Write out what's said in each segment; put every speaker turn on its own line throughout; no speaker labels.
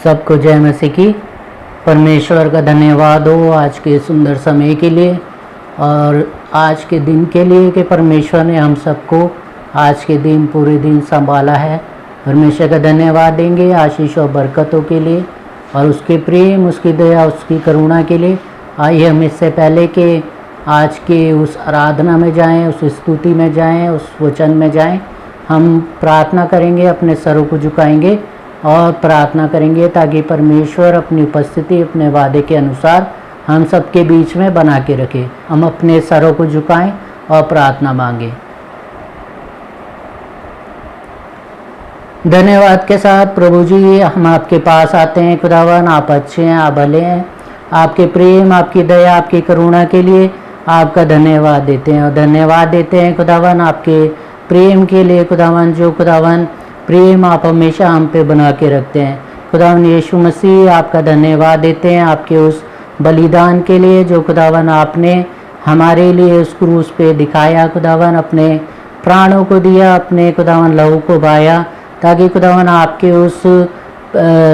सबको जय मसीह की। परमेश्वर का धन्यवाद हो आज के सुंदर समय के लिए और आज के दिन के लिए कि परमेश्वर ने हम सबको आज के दिन पूरे दिन संभाला है। परमेश्वर का धन्यवाद देंगे आशीष और बरकतों के लिए और उसके प्रेम, उसकी दया, उसकी करुणा के लिए। आइए हम इससे पहले कि आज के उस आराधना में जाएं, उस स्तुति में जाएं, उस वचन में जाएं, हम प्रार्थना करेंगे, अपने सरों को झुकाएंगे और प्रार्थना करेंगे ताकि परमेश्वर अपनी उपस्थिति अपने वादे के अनुसार हम सबके बीच में बना के रखे। हम अपने सरों को झुकाएं और प्रार्थना मांगें। धन्यवाद के साथ प्रभु जी हम आपके पास आते हैं। खुदावन आप अच्छे हैं, आप भले हैं। आपके प्रेम, आपकी दया, आपकी करुणा के लिए आपका धन्यवाद देते हैं और धन्यवाद देते हैं खुदावन आपके प्रेम के लिए। खुदावन जो खुदावन प्रेम आप हमेशा हम पे बना के रखते हैं। खुदावन यीशु मसीह आपका धन्यवाद देते हैं आपके उस बलिदान के लिए जो खुदावन आपने हमारे लिए उस क्रूस पे दिखाया। खुदावन अपने प्राणों को दिया, अपने खुदावन लहू को बहाया ताकि खुदावन आपके उस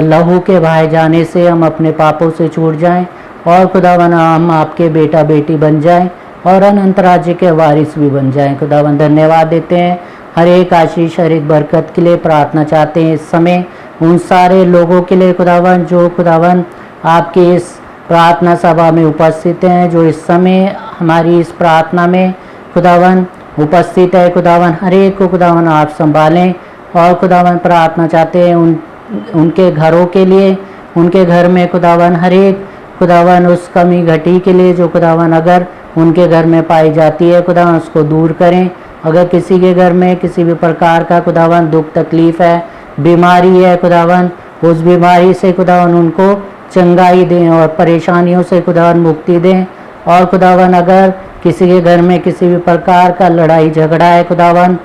लहू के बहाए जाने से हम अपने पापों से छूट जाएं और खुदावन हम आपके बेटा बेटी बन जाएं और अनंत राज्य के वारिस भी बन जाएं। खुदावन धन्यवाद देते हैं हर एक आशीष, हर एक बरकत के लिए प्रार्थना चाहते हैं इस समय उन सारे लोगों के लिए खुदावन जो खुदावन आपके इस प्रार्थना सभा में उपस्थित हैं, जो इस समय हमारी इस प्रार्थना में खुदावन उपस्थित है। खुदावन हर एक को खुदावन आप संभालें और खुदावन प्रार्थना चाहते हैं उनके घरों के लिए, उनके घर में खुदावन हर एक खुदावन उस कमी घटी के लिए जो खुदावन अगर उनके घर में पाई जाती है खुदावन उसको दूर करें। अगर किसी के घर में किसी भी प्रकार का खुदावन दुख तकलीफ है, बीमारी है खुदावन, उस बीमारी से खुदावन उनको चंगाई दें और परेशानियों से खुदावन मुक्ति दें। और खुदावन अगर किसी के घर में किसी भी प्रकार का लड़ाई झगड़ा है खुदावन,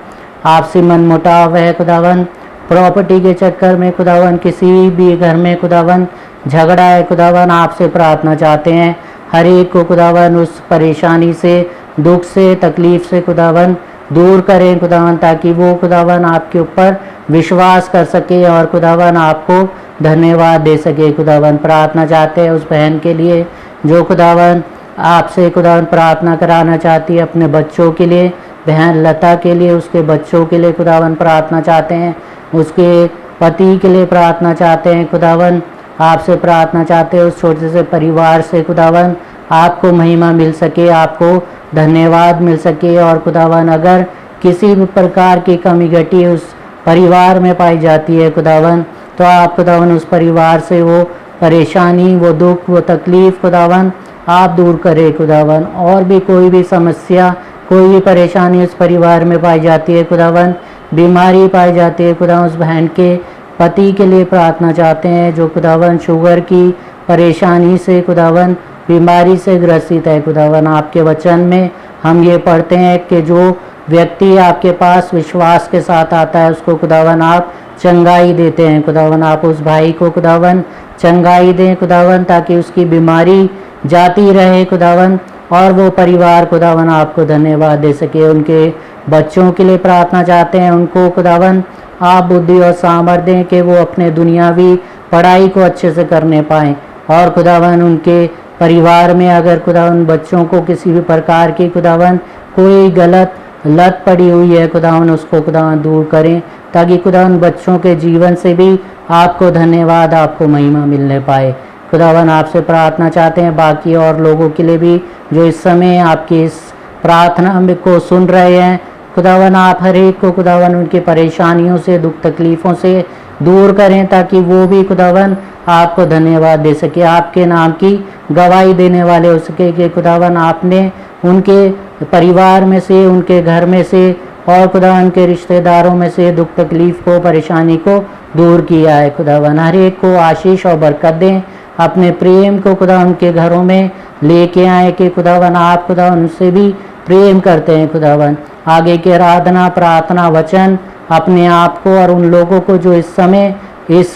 आपसी मनमुटाव है खुदावन, प्रॉपर्टी के चक्कर में खुदावन किसी भी घर में खुदावन झगड़ा है खुदावन, आपसे प्रार्थना चाहते हैं हर एक को खुदावन उस परेशानी से, दुख से, तकलीफ से खुदावन दूर करें खुदावन ताकि वो खुदावन आपके ऊपर विश्वास कर सके और खुदावन आपको धन्यवाद दे सके। खुदावन प्रार्थना चाहते हैं उस बहन के लिए जो खुदावन आपसे खुदावन प्रार्थना कराना चाहती है अपने बच्चों के लिए, बहन लता के लिए, उसके बच्चों के लिए खुदावन प्रार्थना चाहते हैं, उसके पति के लिए प्रार्थना चाहते हैं। खुदावन आपसे प्रार्थना चाहते हैं उस छोटे से परिवार से खुदावन आपको महिमा मिल सके, आपको धन्यवाद मिल सके। और खुदावन अगर किसी भी प्रकार की कमी घटी उस परिवार में पाई जाती है खुदावन तो आप खुदावन उस परिवार से वो परेशानी, वो दुख, वो तकलीफ खुदावन आप दूर करें खुदावन। और भी कोई भी समस्या, कोई भी परेशानी उस परिवार में पाई जाती है खुदावन, बीमारी पाई जाती है खुदावन, उस बहन के पति के लिए प्रार्थना चाहते हैं जो खुदावन शुगर की परेशानी से खुदावन बीमारी से ग्रसित है। खुदावन आपके वचन में हम ये पढ़ते हैं कि जो व्यक्ति आपके पास विश्वास के साथ आता है उसको खुदावन आप चंगाई देते हैं। खुदावन आप उस भाई को खुदावन चंगाई दें खुदावन ताकि उसकी बीमारी जाती रहे खुदावन और वो परिवार खुदावन आपको धन्यवाद दे सके। उनके बच्चों के लिए प्रार्थना चाहते हैं उनको खुदावन आप बुद्धि और सामर्थ्य दें कि वो अपने दुनियावी पढ़ाई को अच्छे से करने पाएँ। और खुदावन उनके परिवार में अगर खुदावन बच्चों को किसी भी प्रकार की खुदावन कोई गलत लत पड़ी हुई है खुदावन उसको खुदावन दूर करें ताकि खुदावन बच्चों के जीवन से भी आपको धन्यवाद, आपको महिमा मिलने पाए। खुदावन आपसे प्रार्थना चाहते हैं बाकी और लोगों के लिए भी जो इस समय आपकी इस प्रार्थना में को सुन रहे हैं। खुदावन आप हर एक को खुदावन उनकी परेशानियों से, दुख तकलीफ़ों से दूर करें ताकि वो भी खुदावन आपको धन्यवाद दे सके, आपके नाम की गवाही देने वाले हो सके कि खुदावन आपने उनके परिवार में से, उनके घर में से और खुदावन के रिश्तेदारों में से दुख तकलीफ़ को, परेशानी को दूर किया है। खुदावन हर एक को आशीष और बरकत दें, अपने प्रेम को खुदा उनके घरों में लेके आए कि खुदावन आप खुदावन उनसे भी प्रेम करते हैं। खुदावन आगे के आराधना, प्रार्थना, वचन अपने आप को और उन लोगों को जो इस समय इस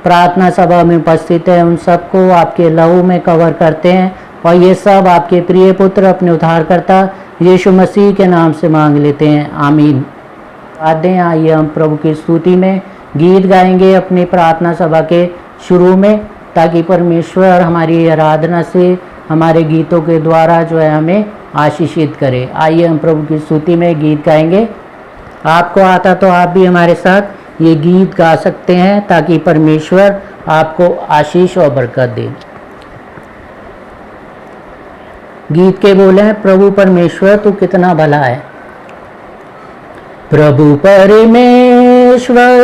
प्रार्थना सभा में उपस्थित है उन सबको आपके लहू में कवर करते हैं और ये सब आपके प्रिय पुत्र अपने उद्धारकर्ता यीशु मसीह के नाम से मांग लेते हैं, आमीन। आइए हम प्रभु की स्तुति में गीत गाएंगे अपनी प्रार्थना सभा के शुरू में, ताकि परमेश्वर हमारी आराधना से, हमारे गीतों के द्वारा जो है हमें आशीषित करे। आइए हम प्रभु की स्तुति में गीत गाएंगे। आपको आता तो आप भी हमारे साथ ये गीत गा सकते हैं, ताकि परमेश्वर आपको आशीष और बरकत दे। गीत के बोले हैं, प्रभु परमेश्वर तू कितना भला है। प्रभु परमेश्वर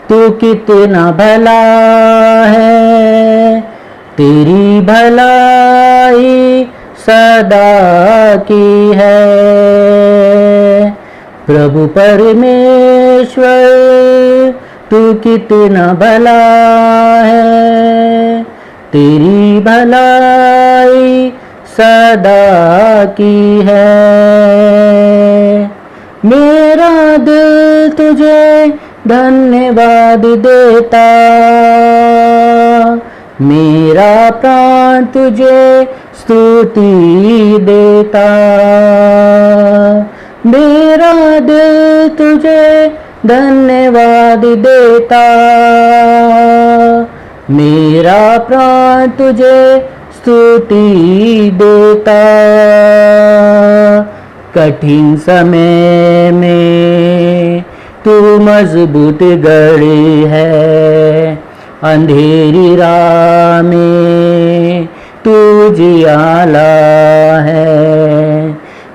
तू कितना भला है, तेरी भलाई सदा की है। प्रभु परमेश्वर तू कितना भला है, तेरी भलाई सदा की है। मेरा दिल तुझे धन्यवाद देता, मेरा प्राण तुझे स्तुति देता। मेरा दिल तुझे धन्यवाद देता, मेरा प्राण तुझे स्तुति देता। कठिन समय में तू मजबूत गढ़ है, अंधेरी राह में तू जियाला है।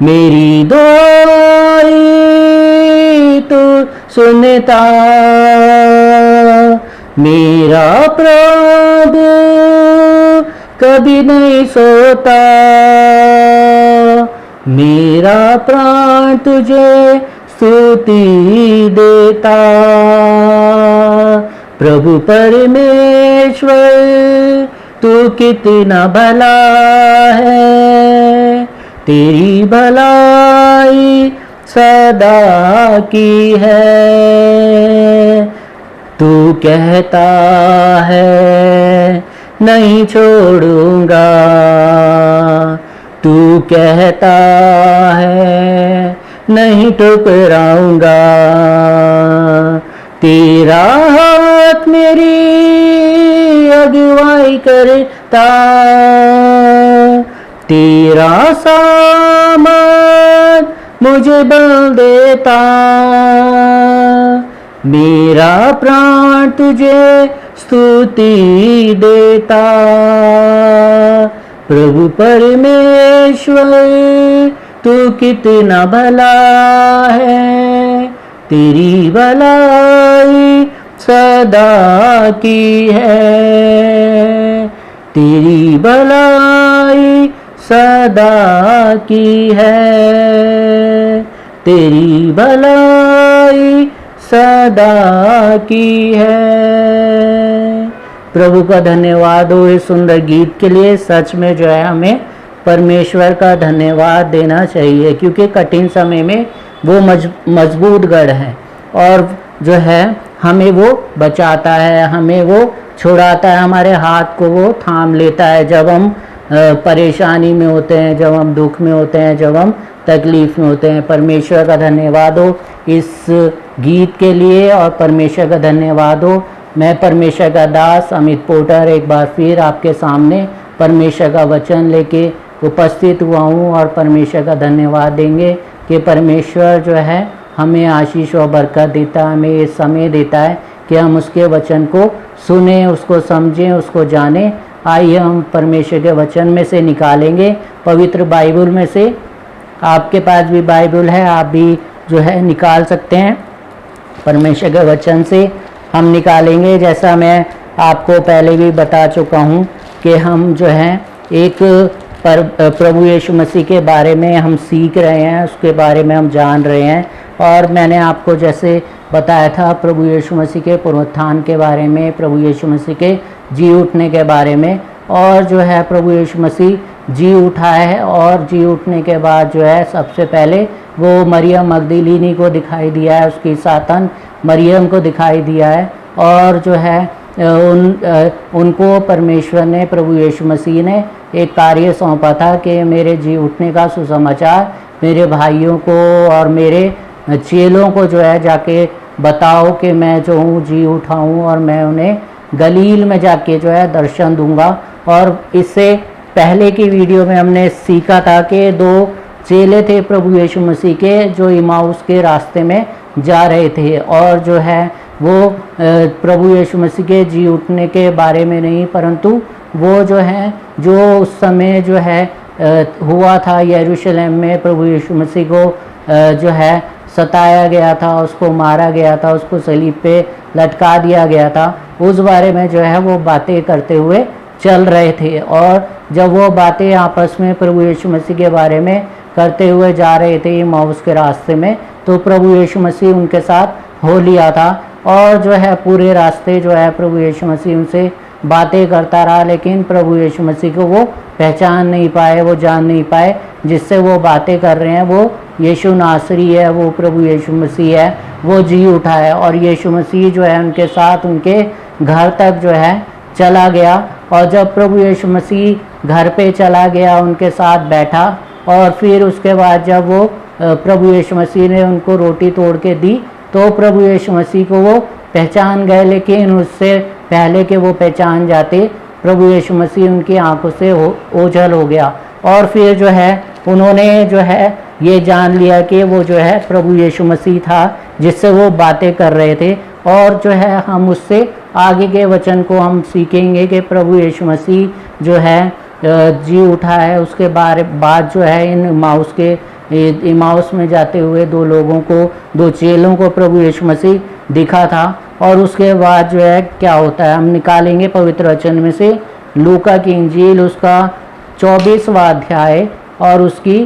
मेरी दुआएं तू सुनता, मेरा प्रभु कभी नहीं सोता। मेरा प्राण तुझे स्तुति देता। प्रभु परमेश्वर तू कितना भला है, तेरी भलाई सदा की है। तू कहता है नहीं छोड़ूंगा, तू कहता है नहीं ठुकराऊंगा। तेरा हाथ मेरी अगुवाई करता, तेरा सामान मुझे बल देता। मेरा प्राण तुझे स्तुति देता। प्रभु परमेश्वर तू कितना भला है, तेरी भलाई सदा की है। तेरी भलाई सदा की है, तेरी भलाई सदा की है। प्रभु का धन्यवाद हो इस सुंदर गीत के लिए। सच में जो है हमें परमेश्वर का धन्यवाद देना चाहिए, क्योंकि कठिन समय में वो मजबूत गढ़ है और जो है हमें वो बचाता है, हमें वो छुड़ाता है, हमारे हाथ को वो थाम लेता है जब हम परेशानी में होते हैं, जब हम दुख में होते हैं, जब हम तकलीफ में होते हैं। परमेश्वर का धन्यवाद हो इस गीत के लिए और परमेश्वर का धन्यवाद हो। मैं परमेश्वर का दास अमित पोटर एक बार फिर आपके सामने परमेश्वर का वचन लेके उपस्थित हुआ हूँ और परमेश्वर का धन्यवाद देंगे कि परमेश्वर जो है हमें आशीष और बरकत देता है, हमें ये समय देता है कि हम उसके वचन को सुने, उसको समझें, उसको जानें। आइए हम परमेश्वर के वचन में से निकालेंगे, पवित्र बाइबल में से। आपके पास भी बाइबल है, आप भी जो है निकाल सकते हैं। परमेश्वर के वचन से हम निकालेंगे। जैसा मैं आपको पहले भी बता चुका हूँ कि हम जो है एक प्रभु यीशु मसीह के बारे में हम सीख रहे हैं, उसके बारे में हम जान रहे हैं। और मैंने आपको जैसे बताया था प्रभु यीशु मसीह के पुनरुत्थान के बारे में, प्रभु यीशु मसीह के जी उठने के बारे में। और जो है प्रभु यीशु मसीह जी उठा है और जी उठने के बाद जो है सबसे पहले वो मरियम मगदलीनी को दिखाई दिया है, उसकी सातन मरियम को दिखाई दिया है। और जो है उनको परमेश्वर ने, प्रभु यीशु मसीह ने एक कार्य सौंपा था कि मेरे जी उठने का सुसमाचार मेरे भाइयों को और मेरे चेलों को जो है जाके बताओ कि मैं जो हूँ जी उठा हूँ और मैं उन्हें गलील में जाके जो है दर्शन दूंगा। और इससे पहले की वीडियो में हमने सीखा था कि 2 चेले थे प्रभु यीशु मसीह के, जो इमाउस के रास्ते में जा रहे थे, और जो है वो प्रभु यीशु मसीह के जी उठने के बारे में नहीं, परंतु वो जो है जो उस समय जो है हुआ था यरूशलेम में, प्रभु यीशु मसीह को जो है सताया गया था, उसको मारा गया था, उसको सलीब पे लटका दिया गया था, उस बारे में जो है वो बातें करते हुए चल रहे थे। और जब वो बातें आपस में प्रभु यीशु मसीह के बारे में करते हुए जा रहे थे इमाउस के रास्ते में, तो प्रभु यीशु मसीह उनके साथ हो लिया था। और जो है पूरे रास्ते जो है प्रभु यीशु मसीह उनसे बातें करता रहा, लेकिन प्रभु यीशु मसीह को वो पहचान नहीं पाए, वो जान नहीं पाए जिससे वो बातें कर रहे हैं वो यीशु नासरी है, वो प्रभु यीशु मसीह है, वो जी उठा है। और यीशु मसीह जो है उनके साथ उनके घर तक जो है चला गया। और जब प्रभु यीशु मसीह घर पे चला गया, उनके साथ बैठा, और फिर उसके बाद जब वो प्रभु यीशु मसीह ने उनको रोटी तोड़ के दी, तो प्रभु यीशु मसीह को वो पहचान गए। लेकिन उससे पहले कि वो पहचान जाते, प्रभु यीशु मसीह उनकी आंखों से ओझल हो गया। और फिर जो है उन्होंने जो है ये जान लिया कि वो जो है प्रभु यीशु मसीह था जिससे वो बातें कर रहे थे। और जो है हम उससे आगे के वचन को हम सीखेंगे कि प्रभु यीशु मसीह जो है जी उठा है। उसके बाद जो है इन इमाउस में जाते हुए 2 लोगों को, 2 चेलों को प्रभु यीशु मसीह दिखा था। और उसके बाद जो है क्या होता है हम निकालेंगे पवित्र वचन में से लूका की इंजील, उसका 24वां अध्याय और उसकी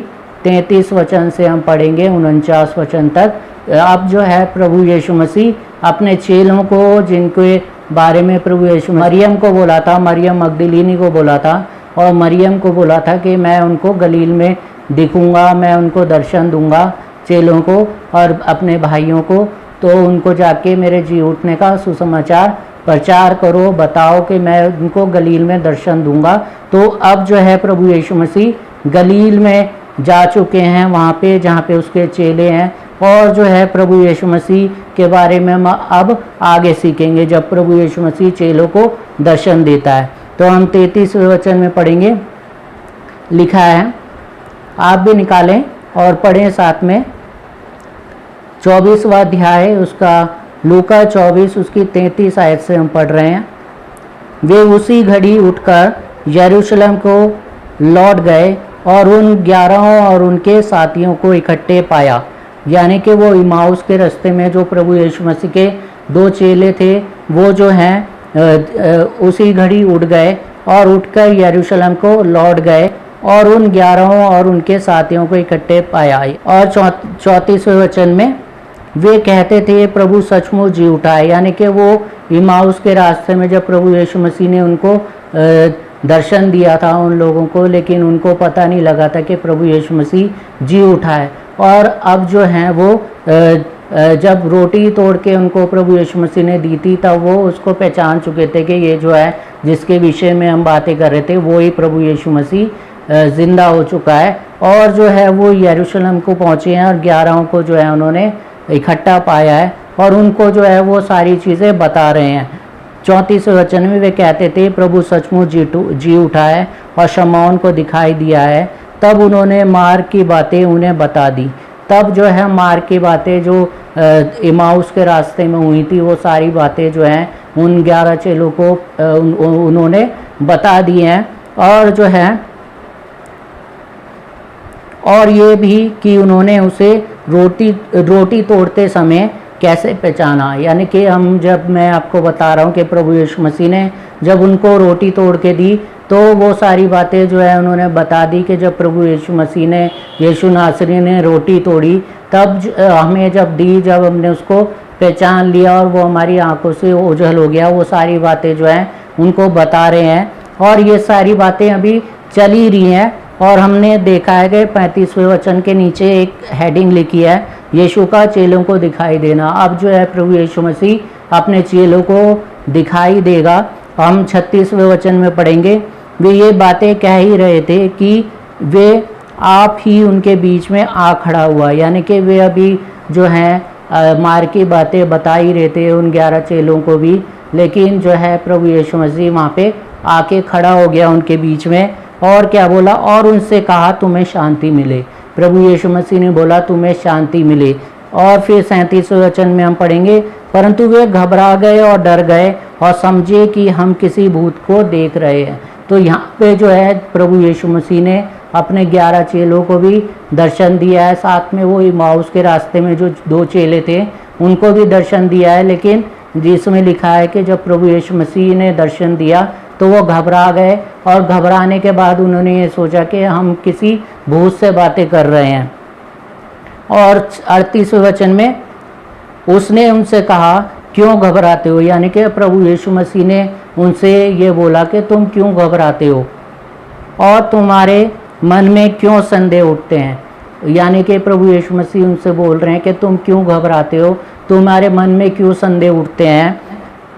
33 वचन से हम पढ़ेंगे 49 वचन तक। अब जो है प्रभु यीशु मसीह अपने चेलों को, जिनके बारे में प्रभु यीशु मरियम को बोला था, मरियम मगदलीनी को बोला था, और मरियम को बोला था कि मैं उनको गलील में दिखूंगा, मैं उनको दर्शन दूंगा चेलों को और अपने भाइयों को, तो उनको जाके मेरे जी उठने का सुसमाचार प्रचार करो, बताओ कि मैं उनको गलील में दर्शन दूंगा। तो अब जो है प्रभु यीशु मसीह गलील में जा चुके हैं, वहाँ पे जहाँ पे उसके चेले हैं। और जो है प्रभु यीशु मसीह के बारे में हम अब आगे सीखेंगे जब प्रभु यीशु मसीह चेलों को दर्शन देता है। तो हम 33वें वचन में पढ़ेंगे, लिखा है, आप भी निकालें और पढ़ें साथ में। 24वां अध्याय उसका लूका 24 उसकी 33 आयत से हम पढ़ रहे हैं। वे उसी घड़ी उठकर यरूशलेम को लौट गए और उन 11 और उनके साथियों को इकट्ठे पाया। यानी कि वो इमाउस के रास्ते में जो प्रभु यीशु मसीह के 2 चेले थे, वो जो हैं उसी घड़ी उठ गए और उठकर यरूशलेम को लौट गए और उन 11 और उनके साथियों को इकट्ठे पाया। और 34वें वचन में वे कहते थे प्रभु सचमुच जी उठा है। यानी कि वो इमाउस के रास्ते में जब प्रभु यीशु मसीह ने उनको दर्शन दिया था उन लोगों को, लेकिन उनको पता नहीं लगा था कि प्रभु यीशु मसीह जी उठा है। और अब जो हैं वो जब रोटी तोड़ के उनको प्रभु यीशु मसीह ने दी थी, तब वो उसको पहचान चुके थे कि ये जो है जिसके विषय में हम बातें कर रहे थे वो ही प्रभु यीशु मसीह जिंदा हो चुका है। और जो है वो यरूशलेम को पहुँचे हैं और 11 को जो है उन्होंने इकट्ठा पाया है और उनको जो है वो सारी चीज़ें बता रहे हैं। 34वें वचन में वे कहते थे प्रभु सचमुच जी उठा है और शमौन को दिखाई दिया है। तब उन्होंने मार्ग की बातें उन्हें बता दी। तब जो है मार्ग की बातें जो इमाउस के रास्ते में हुई थी, वो सारी बातें जो हैं उन 11 चेलों को उन्होंने बता दी हैं। और जो है और ये भी कि उन्होंने उसे रोटी तोड़ते समय कैसे पहचाना। यानी कि मैं आपको बता रहा हूँ कि प्रभु यीशु मसीह ने जब उनको रोटी तोड़ के दी, तो वो सारी बातें जो है उन्होंने बता दी कि जब प्रभु यीशु मसीह ने, यीशु नासरी ने रोटी तोड़ी, तब हमें जब दी, जब हमने उसको पहचान लिया और वो हमारी आंखों से ओझल हो गया। वो सारी बातें जो हैं उनको बता रहे हैं और ये सारी बातें अभी चल ही रही हैं। और हमने देखा है कि 35वें वचन के नीचे एक हेडिंग लिखी है, यीशु का चेलों को दिखाई देना। अब जो है प्रभु यीशु मसीह अपने चेलों को दिखाई देगा। हम 36वें वचन में पढ़ेंगे, वे ये बातें कह ही रहे थे कि वे आप ही उनके बीच में आ खड़ा हुआ। यानी कि वे अभी जो हैं मार की बातें बता ही रहे थे उन 11 चेलों को भी लेकिन जो है प्रभु यीशु मसीह वहाँ पे आके खड़ा हो गया उनके बीच में और क्या बोला, और उनसे कहा तुम्हें शांति मिले। प्रभु यीशु मसीह ने बोला तुम्हें शांति मिले। और फिर 37वें वचन में हम पढ़ेंगे, परंतु वे घबरा गए और डर गए और समझे कि हम किसी भूत को देख रहे हैं। तो यहाँ पे जो है प्रभु यीशु मसीह ने अपने 11 चेलों को भी दर्शन दिया है, साथ में वो इमाउस के रास्ते में जो 2 चेले थे उनको भी दर्शन दिया है। लेकिन जिसमें लिखा है कि जब प्रभु यीशु मसीह ने दर्शन दिया तो वो घबरा गए और घबराने के बाद उन्होंने ये सोचा कि हम किसी भूत से बातें कर रहे हैं। और 38वें वचन में उसने उनसे कहा क्यों घबराते हो, यानी कि प्रभु यीशु मसीह ने उनसे ये बोला कि तुम क्यों घबराते हो और तुम्हारे मन में क्यों संदेह उठते हैं। यानी कि प्रभु यीशु मसीह उनसे बोल रहे हैं कि तुम क्यों घबराते हो, तुम्हारे मन में क्यों संदेह उठते हैं।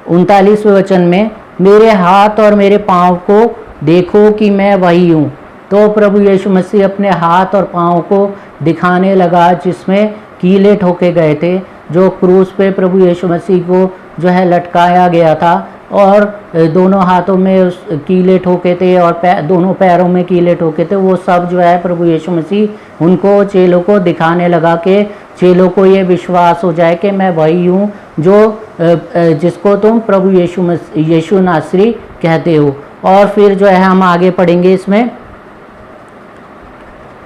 39वें वचन में मेरे हाथ और मेरे पाँव को देखो कि मैं वही हूँ। तो प्रभु यीशु मसीह अपने हाथ और पाँव को दिखाने लगा जिसमें कीले ठोके गए थे, जो क्रूस पे प्रभु यीशु मसीह को जो है लटकाया गया था और दोनों हाथों में कीले ठोके थे और दोनों पैरों में कीले ठोके थे। वो सब जो है प्रभु यीशु मसीह उनको चेलों को दिखाने लगा कि चेलों को ये विश्वास हो जाए कि मैं वही हूँ जो जिसको तुम प्रभु यीशु नासरी कहते हो। और फिर जो है हम आगे पढ़ेंगे इसमें,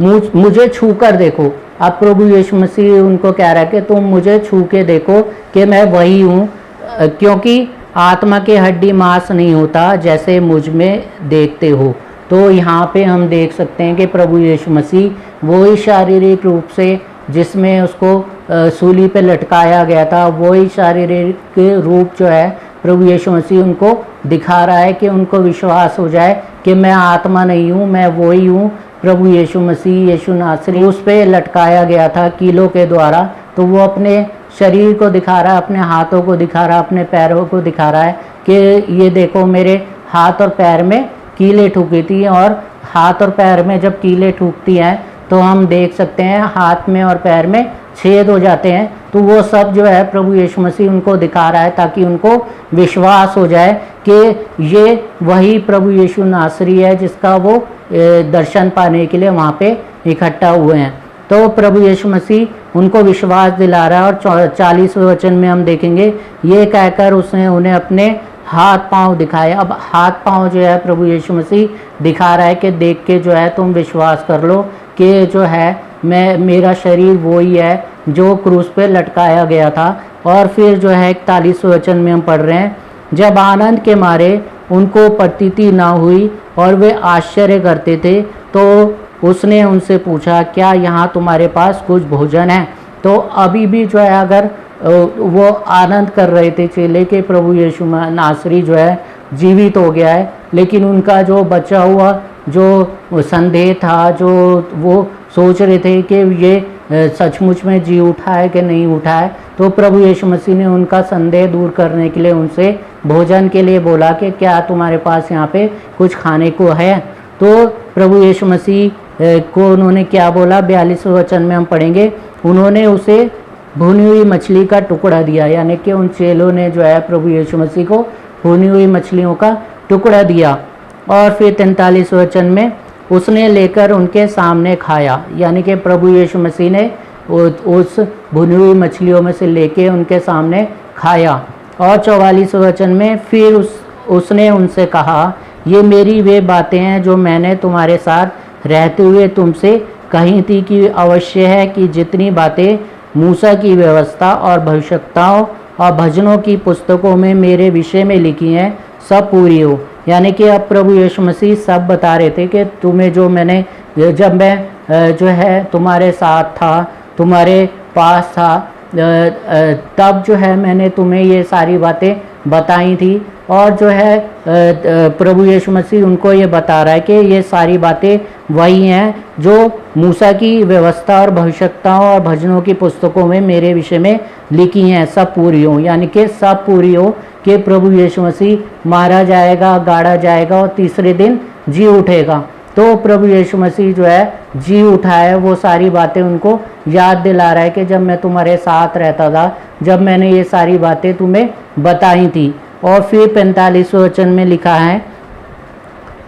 मुझे छू कर देखो। अब प्रभु यीशु मसीह उनको कह रहा है कि तुम मुझे छू के देखो कि मैं वही हूँ, क्योंकि आत्मा के हड्डी मांस नहीं होता जैसे मुझ में देखते हो। तो यहाँ पे हम देख सकते हैं कि प्रभु यीशु मसीह वही शारीरिक रूप से जिसमें उसको सूली पे लटकाया गया था, वही शारीरिक रूप जो है प्रभु यीशु मसीह उनको दिखा रहा है कि उनको विश्वास हो जाए कि मैं आत्मा नहीं हूँ, मैं वही हूँ प्रभु यीशु मसीह, यीशु नासरी। उस पे लटकाया गया था कीलों के द्वारा, तो वो अपने शरीर को दिखा रहा है, अपने हाथों को दिखा रहा है, अपने पैरों को दिखा रहा है कि ये देखो मेरे हाथ और पैर में कीले ठुकी थी। और हाथ और पैर में जब कीले ठुकती हैं तो हम देख सकते हैं हाथ में और पैर में छेद हो जाते हैं। तो वो सब जो है प्रभु यीशु मसीह उनको दिखा रहा है ताकि उनको विश्वास हो जाए कि ये वही प्रभु यीशु नासरी है जिसका वो दर्शन पाने के लिए वहाँ पे इकट्ठा हुए हैं। तो प्रभु यीशु मसीह उनको विश्वास दिला रहा है। और 40वें वचन में हम देखेंगे, ये कहकर उसने उन्हें अपने हाथ पांव दिखाए। अब हाथ पांव जो है प्रभु यीशु मसीह दिखा रहा है कि देख के जो है तुम विश्वास कर लो कि जो है मेरा शरीर वही है जो क्रूस पे लटकाया गया था। और फिर जो है 41वें वचन में हम पढ़ रहे हैं, जब आनंद के मारे उनको प्रतीति ना हुई और वे आश्चर्य करते थे तो उसने उनसे पूछा क्या यहाँ तुम्हारे पास कुछ भोजन है। तो अभी भी जो है अगर वो आनंद कर रहे थे चेले के प्रभु यीशु नासरी जो है जीवित हो गया है, लेकिन उनका जो बचा हुआ जो संदेह था, जो वो सोच रहे थे कि ये सचमुच में जी उठा है कि नहीं उठा है, तो प्रभु यीशु मसीह ने उनका संदेह दूर करने के लिए उनसे भोजन के लिए बोला कि क्या तुम्हारे पास यहाँ पे कुछ खाने को है। तो प्रभु यीशु मसीह को उन्होंने क्या बोला, 42वें वचन में हम पढ़ेंगे, उन्होंने उसे भुनी हुई मछली का टुकड़ा दिया। यानी कि उन चेलों ने जो है प्रभु यीशु मसीह को भुनी हुई मछलियों का टुकड़ा दिया। और फिर 43वें वचन में उसने लेकर उनके सामने खाया। यानी कि प्रभु यीशु मसीह ने उस भुनी हुई मछलियों में से लेके उनके सामने खाया। और 44वें वचन में फिर उसने उनसे कहा, ये मेरी वे बातें हैं जो मैंने तुम्हारे साथ रहते हुए तुमसे कही थी कि अवश्य है कि जितनी बातें मूसा की व्यवस्था और भविष्यवक्ताओं और भजनों की पुस्तकों में मेरे विषय में लिखी हैं सब पूरी हो। यानी कि अब प्रभु यीशु मसीह सब बता रहे थे कि तुम्हें जो मैंने जब मैं जो है तुम्हारे साथ था, तुम्हारे पास था, तब जो है मैंने तुम्हें ये सारी बातें बताई थी। और जो है प्रभु यीशु मसीह उनको ये बता रहा है कि ये सारी बातें वही हैं जो मूसा की व्यवस्था और भविष्यवक्ताओं और भजनों की पुस्तकों में मेरे विषय में लिखी हैं, सब पूरी हो। यानी कि सब पूरी हो कि प्रभु यीशु मसीह मारा जाएगा, गाड़ा जाएगा और तीसरे दिन जी उठेगा। तो प्रभु यीशु मसीह जो है जी उठा है, वो सारी बातें उनको याद दिला रहा है कि जब मैं तुम्हारे साथ रहता था, जब मैंने ये सारी बातें तुम्हें बताई थी। और फिर 45वें वचन में लिखा है,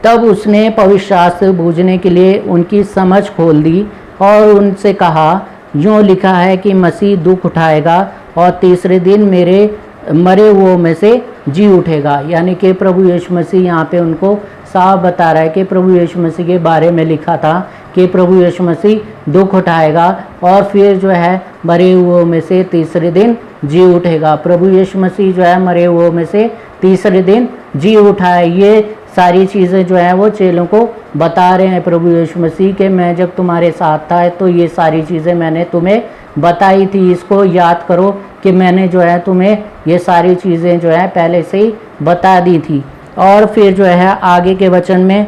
तब उसने पवित्र शास्त्र बूझने के लिए उनकी समझ खोल दी और उनसे कहा, यूँ लिखा है कि मसीह दुख उठाएगा और तीसरे दिन मेरे मरे हुओं में से जी उठेगा। यानी कि प्रभु यीशु मसीह यहाँ पे उनको साफ बता रहा है कि प्रभु यीशु मसीह के बारे में लिखा था कि प्रभु यीशु मसीह दुख उठाएगा और फिर जो है मरे हुओं में से तीसरे दिन जी उठेगा। प्रभु यीशु मसीह जो है मरे हुओं में से तीसरे दिन जी उठा है। ये सारी चीज़ें जो है वो चेलों को बता रहे हैं प्रभु यीशु मसीह के, मैं जब तुम्हारे साथ था तो ये सारी चीज़ें मैंने तुम्हें बताई थी। इसको याद करो कि मैंने जो है तुम्हें ये सारी चीज़ें जो है पहले से ही बता दी थी। और फिर जो है आगे के वचन में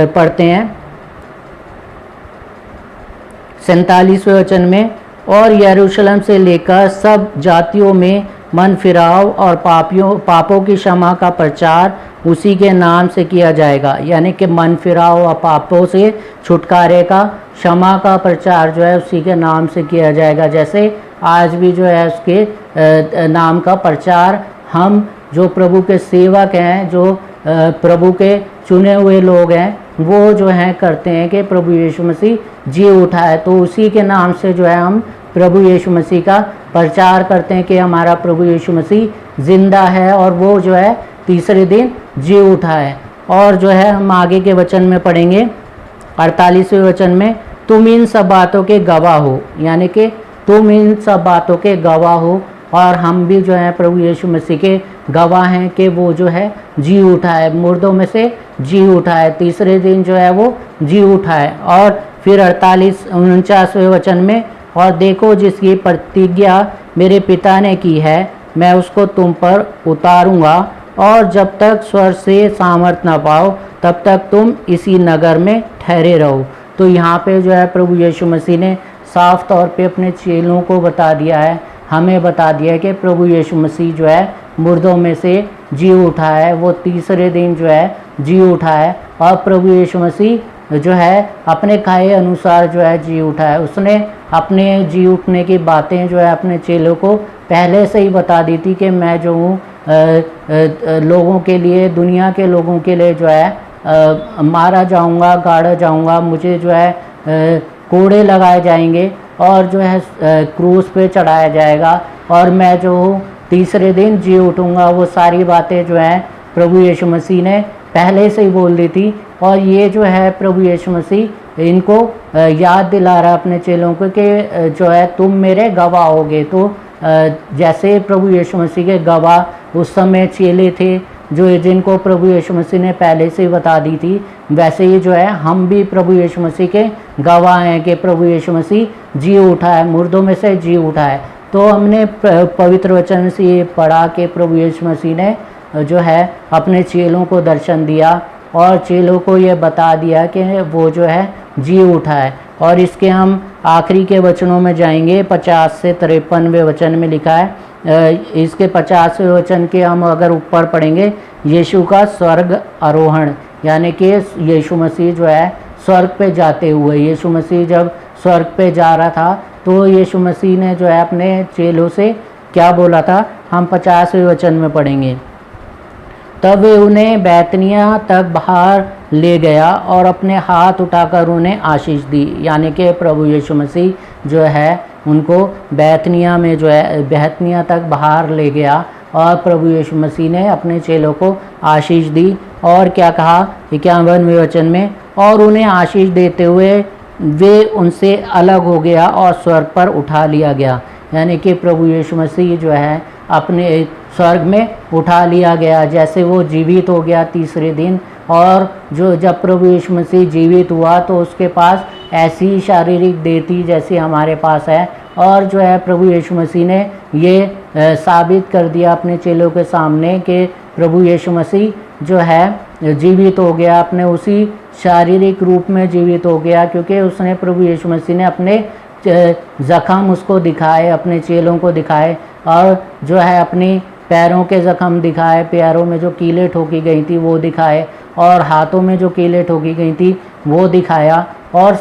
पढ़ते हैं 47वें वचन में, और यरूशलेम से लेकर सब जातियों में मन फिराव और पापों की क्षमा का प्रचार उसी के नाम से किया जाएगा। यानी कि मन फिराव और पापों से छुटकारे का क्षमा का प्रचार जो है उसी के नाम से किया जाएगा। जैसे आज भी जो है उसके नाम का प्रचार हम जो प्रभु के सेवक हैं, जो प्रभु के चुने हुए लोग हैं, वो जो हैं करते हैं कि प्रभु यीशु मसीह जी उठा है। तो उसी के नाम से जो है हम प्रभु यीशु मसीह का प्रचार करते हैं कि हमारा प्रभु यीशु मसीह जिंदा है और वो जो है तीसरे दिन जी उठा है। और जो है हम आगे के वचन में पढ़ेंगे 48वें वचन में, तुम इन सब बातों के गवाह हो। यानी कि तुम इन सब बातों के गवाह हो और हम भी जो है प्रभु यीशु मसीह के गवाह हैं कि वो जो है जी उठा है, मुर्दों में से जी उठा है, तीसरे दिन जो है वो जी उठा है। और फिर 49वें वचन में, और देखो जिसकी प्रतिज्ञा मेरे पिता ने की है मैं उसको तुम पर उतारूंगा, और जब तक स्वर्ग से सामर्थ न पाओ तब तक तुम इसी नगर में ठहरे रहो। तो यहाँ पे जो है प्रभु यीशु मसीह ने साफ तौर पे अपने चेलों को बता दिया है, हमें बता दिया है कि प्रभु यीशु मसीह जो है मुर्दों में से जी उठा है, वो तीसरे दिन जो है जी उठा है। और प्रभु यीशु मसीह जो है अपने कहे अनुसार जो है जी उठा है। उसने अपने जी उठने की बातें जो है अपने चेलों को पहले से ही बता दी थी कि मैं जो हूँ लोगों के लिए, दुनिया के लोगों के लिए जो है मारा जाऊँगा, गाड़ा जाऊँगा, मुझे जो है कोड़े लगाए जाएंगे और जो है क्रूस पे चढ़ाया जाएगा और मैं जो हूँ तीसरे दिन जी उठूँगा। वो सारी बातें जो है प्रभु यीशु मसीह ने पहले से ही बोल दी थी। और ये जो है प्रभु यीशु मसीह इनको याद दिला रहा है अपने चेलों को कि जो है तुम मेरे गवाह होगे। तो जैसे प्रभु यीशु मसीह के गवाह उस समय चेले थे जो जिनको प्रभु यीशु मसीह ने पहले से ही बता दी थी, वैसे ही जो है हम भी प्रभु यीशु मसीह के गवाह हैं कि प्रभु यीशु मसीह जी उठा है, मुर्दों में से जी उठा है। तो हमने पवित्र वचन से ये पढ़ा कि प्रभु यीशु मसीह ने जो है अपने चेलों को दर्शन दिया और चेलों को ये बता दिया कि वो जो है जी उठा है। और इसके हम आखिरी के वचनों में जाएंगे, 50 से 53वें वचन में लिखा है। इसके 50वें वचन के हम अगर ऊपर पढ़ेंगे, यीशु का स्वर्ग आरोहण, यानी कि यीशु मसीह जो है स्वर्ग पे जाते हुए, यीशु मसीह जब स्वर्ग पे जा रहा था तो यीशु मसीह ने जो है अपने चेलों से क्या बोला था, हम 50वें वचन में पढ़ेंगे। तब वे उन्हें बैतनिया तक बाहर ले गया और अपने हाथ उठाकर उन्हें आशीष दी। यानी कि प्रभु यीशु मसीह जो है उनको बैतनिया में जो है बैतनिया तक बाहर ले गया और प्रभु यीशु मसीह ने अपने चेलों को आशीष दी। और क्या कहा 51वें वचन में, और उन्हें आशीष देते हुए वे उनसे अलग हो गया और स्वर्ग पर उठा लिया गया। यानी कि प्रभु यीशु मसीह जो है अपने स्वर्ग में उठा लिया गया, जैसे वो जीवित हो गया तीसरे दिन। और जो जब प्रभु यीशु मसीह जीवित हुआ तो उसके पास ऐसी शारीरिक देह थी जैसी हमारे पास है। और जो है प्रभु यीशु मसीह ने ये साबित कर दिया अपने चेलों के सामने कि प्रभु यीशु मसीह जो है जीवित हो गया, अपने उसी शारीरिक रूप में जीवित हो गया, क्योंकि उसने प्रभु यीशु मसीह ने अपने ज़ख़म उसको दिखाए, अपने चेलों को दिखाए और जो है अपनी पैरों के ज़ख़म दिखाए, पैरों में जो कीलें ठोकी गई थी वो दिखाए और हाथों में जो कीलें ठोकी गई थी वो दिखाया। और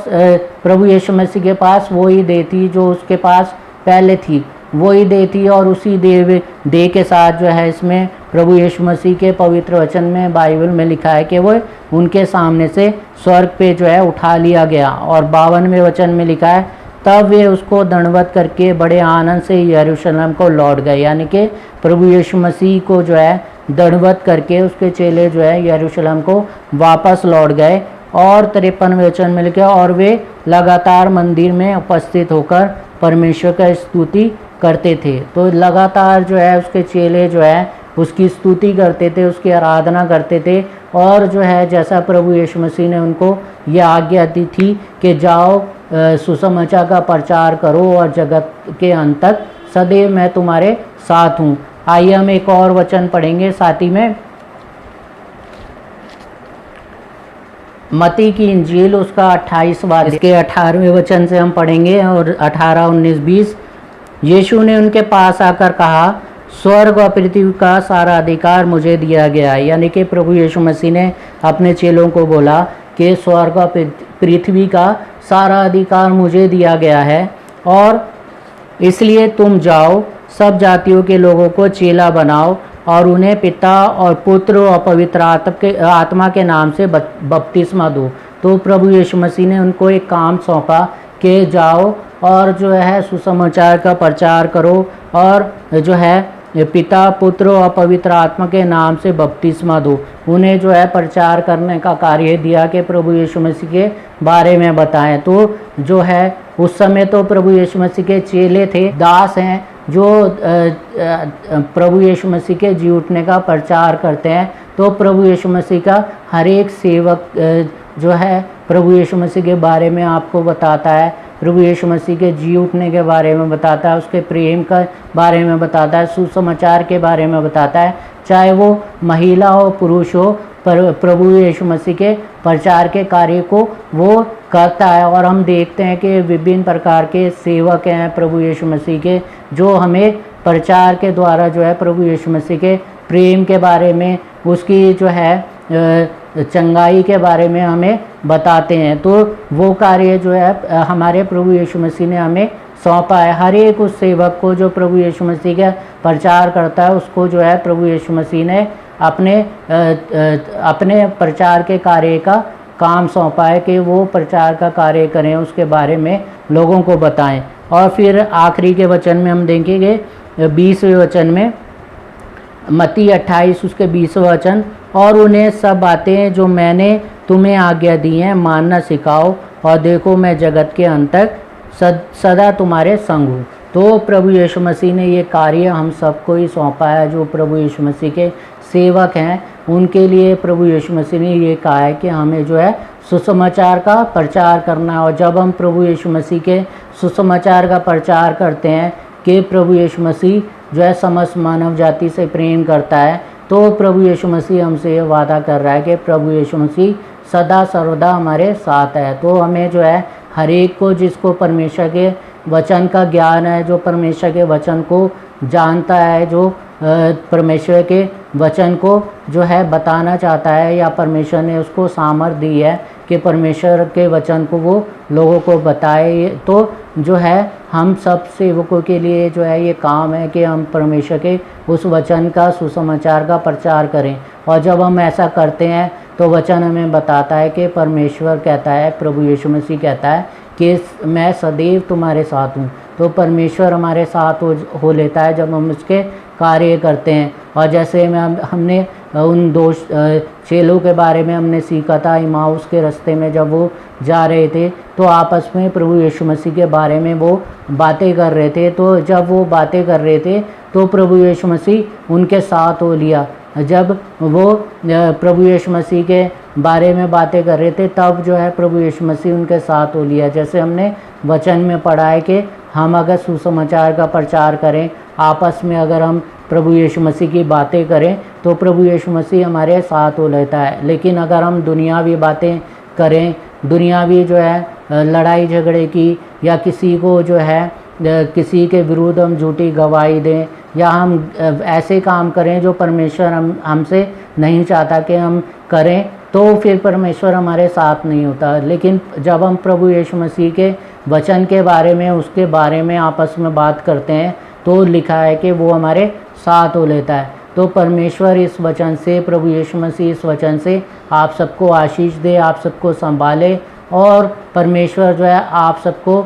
प्रभु यीशु मसीह के पास वही देह थी जो उसके पास पहले थी, वही देह थी और उसी देह के साथ जो है इसमें प्रभु यीशु मसीह के पवित्र वचन में बाइबल में लिखा है कि वो उनके सामने से स्वर्ग पे जो है उठा लिया गया। और 52वें वचन में लिखा है तब वे उसको दंडवत करके बड़े आनंद से यरूशलेम को लौट गए। यानी कि प्रभु यीशु मसीह को जो है दंडवत करके उसके चेले जो है यरूशलेम को वापस लौट गए। और 53वें वचन में लिखा और वे लगातार मंदिर में उपस्थित होकर परमेश्वर का स्तुति करते थे। तो लगातार जो है उसके चेले जो है उसकी स्तुति करते थे, उसकी आराधना करते थे। और जो है जैसा प्रभु यीशु मसीह ने उनको ये आज्ञा दी थी कि जाओ सुसमाचार का प्रचार करो और जगत के अंत तक सदैव मैं तुम्हारे साथ हूँ। आइए हम एक और वचन पढ़ेंगे साथ ही में, मत्ती की इंजील उसका 28वां इसके 18वें वचन से हम पढ़ेंगे और 18, 19, 20। यीशु ने उनके पास आकर कहा स्वर्ग और पृथ्वी का सारा अधिकार मुझे दिया गया है। यानी कि प्रभु यीशु मसीह ने अपने चेलों को बोला कि स्वर्ग और पृथ्वी का सारा अधिकार मुझे दिया गया है और इसलिए तुम जाओ सब जातियों के लोगों को चेला बनाओ और उन्हें पिता और पुत्र और पवित्र आत्मा के नाम से बपतिस्मा दो। तो प्रभु यीशु मसीह ने उनको एक काम सौंपा कि जाओ और जो है सुसमाचार का प्रचार करो और जो है पिता पुत्र और पवित्र आत्मा के नाम से बपतिस्मा दो। उन्हें जो है प्रचार करने का कार्य दिया कि प्रभु यीशु मसीह के बारे में बताएं। तो जो है उस समय तो प्रभु यीशु मसीह के चेले थे, दास हैं जो प्रभु यीशु मसीह के जी उठने का प्रचार करते हैं। तो प्रभु यीशु मसीह का हर एक सेवक जो है प्रभु यीशु मसीह के बारे में आपको बताता है, प्रभु यीशु मसीह के जी उठने के बारे में बताता है, उसके प्रेम का बारे में बताता है, सुसमाचार के बारे में बताता है। चाहे वो महिला हो पुरुष हो, पर प्रभु यीशु मसीह के प्रचार के कार्य को वो करता है। और हम देखते हैं कि विभिन्न प्रकार के सेवक हैं प्रभु यीशु मसीह के, जो हमें प्रचार के द्वारा जो है प्रभु यीशु मसीह के प्रेम के बारे में, उसकी जो है चंगाई के बारे में हमें बताते हैं। तो वो कार्य जो है हमारे प्रभु यीशु मसीह ने हमें सौंपा है। हर एक उस सेवक को जो प्रभु यीशु मसीह का प्रचार करता है उसको जो है प्रभु यीशु मसीह ने अपने प्रचार के कार्य का काम सौंपा है कि वो प्रचार का कार्य करें, उसके बारे में लोगों को बताएं। और फिर आखिरी के वचन में हम देखेंगे 20वें वचन में, मत्ती 28 उसके 20वें वचन, और उन्हें सब बातें जो मैंने तुम्हें आज्ञा दी हैं मानना सिखाओ और देखो मैं जगत के अंत तक सदा तुम्हारे संग हूँ। तो प्रभु यीशु मसीह ने ये कार्य हम सबको ही सौंपा है। जो प्रभु यीशु मसीह के सेवक हैं उनके लिए प्रभु यीशु मसीह ने ये कहा है कि हमें जो है सुसमाचार का प्रचार करना है। और जब हम प्रभु यीशु मसीह के सुसमाचार का प्रचार करते हैं कि प्रभु यीशु मसीह जो है समस्त मानव जाति से प्रेम करता है, तो प्रभु यीशु मसीह हमसे ये वादा कर रहा है कि प्रभु यीशु मसीह सदा सर्वदा हमारे साथ है। तो हमें जो है हर एक को, जिसको परमेश्वर के वचन का ज्ञान है, जो परमेश्वर के वचन को जानता है, जो परमेश्वर के वचन को जो है बताना चाहता है, या परमेश्वर ने उसको सामर्थ दी है कि परमेश्वर के वचन को वो लोगों को बताए, तो जो है हम सब सेवकों के लिए जो है ये काम है कि हम परमेश्वर के उस वचन का, सुसमाचार का प्रचार करें। और जब हम ऐसा करते हैं तो वचन हमें बताता है कि परमेश्वर कहता है, प्रभु यीशु मसीह कहता है कि मैं सदैव तुम्हारे साथ हूँ। तो परमेश्वर हमारे साथ हो लेता है जब हम उसके कार्य करते हैं। और जैसे हमने उन दो चेलों के बारे में हमने सीखा था, इमाउस के रास्ते में जब वो जा रहे थे तो आपस में प्रभु यीशु मसीह के बारे में वो बातें कर रहे थे। तो जब वो बातें कर रहे थे तो प्रभु यीशु मसीह उनके साथ हो लिया। जब वो प्रभु यीशु मसीह के बारे में बातें कर रहे थे तब जो है प्रभु यीशु मसीह उनके साथ हो लिया। जैसे हमने वचन में पढ़ा है कि हम अगर सुसमाचार का प्रचार करें, आपस में अगर हम प्रभु यीशु मसीह की बातें करें तो प्रभु यीशु मसीह हमारे साथ हो लेता है। लेकिन अगर हम दुनियावी बातें करें, दुनियावी जो है लड़ाई झगड़े की, या किसी को जो है किसी के विरुद्ध हम झूठी गवाही दें, या हम ऐसे काम करें जो परमेश्वर हमसे नहीं चाहता कि हम करें, तो फिर परमेश्वर हमारे साथ नहीं होता। लेकिन जब हम प्रभु यीशु मसीह के वचन के बारे में, उसके बारे में आपस में बात करते हैं तो लिखा है कि वो हमारे साथ हो लेता है। तो परमेश्वर इस वचन से, प्रभु यीशु मसीह इस वचन से आप सबको आशीष दे, आप सबको संभाले, और परमेश्वर जो है आप सबको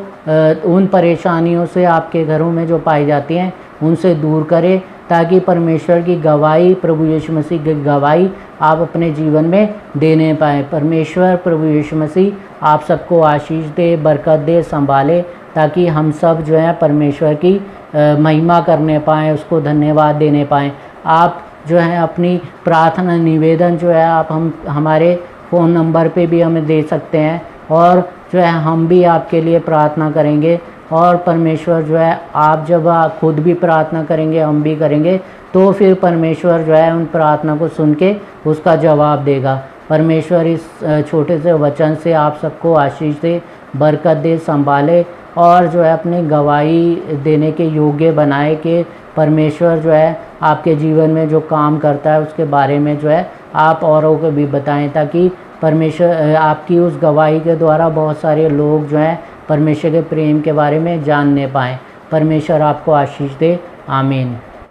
उन परेशानियों से आपके घरों में जो पाई जाती हैं उनसे दूर करे, ताकि परमेश्वर की गवाही, प्रभु यीशु मसीह की गवाही आप अपने जीवन में देने पाएँ। परमेश्वर प्रभु यीशु मसीह आप सबको आशीष दे, बरकत दे, संभाले, ताकि हम सब जो है परमेश्वर की महिमा करने पाएँ, उसको धन्यवाद देने पाएँ। आप जो है अपनी प्रार्थना निवेदन जो है आप हमारे फ़ोन नंबर पे भी हमें दे सकते हैं, और जो है हम भी आपके लिए प्रार्थना करेंगे। और परमेश्वर जो है आप जब खुद भी प्रार्थना करेंगे, हम भी करेंगे, तो फिर परमेश्वर जो है उन प्रार्थना को सुन के उसका जवाब देगा। परमेश्वर इस छोटे से वचन से आप सबको आशीष दे, बरकत दे, संभाले, और जो है अपनी गवाही देने के योग्य बनाए कि परमेश्वर जो है आपके जीवन में जो काम करता है उसके बारे में जो है आप औरों को भी बताएं, ताकि परमेश्वर आपकी उस गवाही के द्वारा बहुत सारे लोग जो हैं परमेश्वर के प्रेम के बारे में जानने पाएँ। परमेश्वर आपको आशीष दे। आमीन।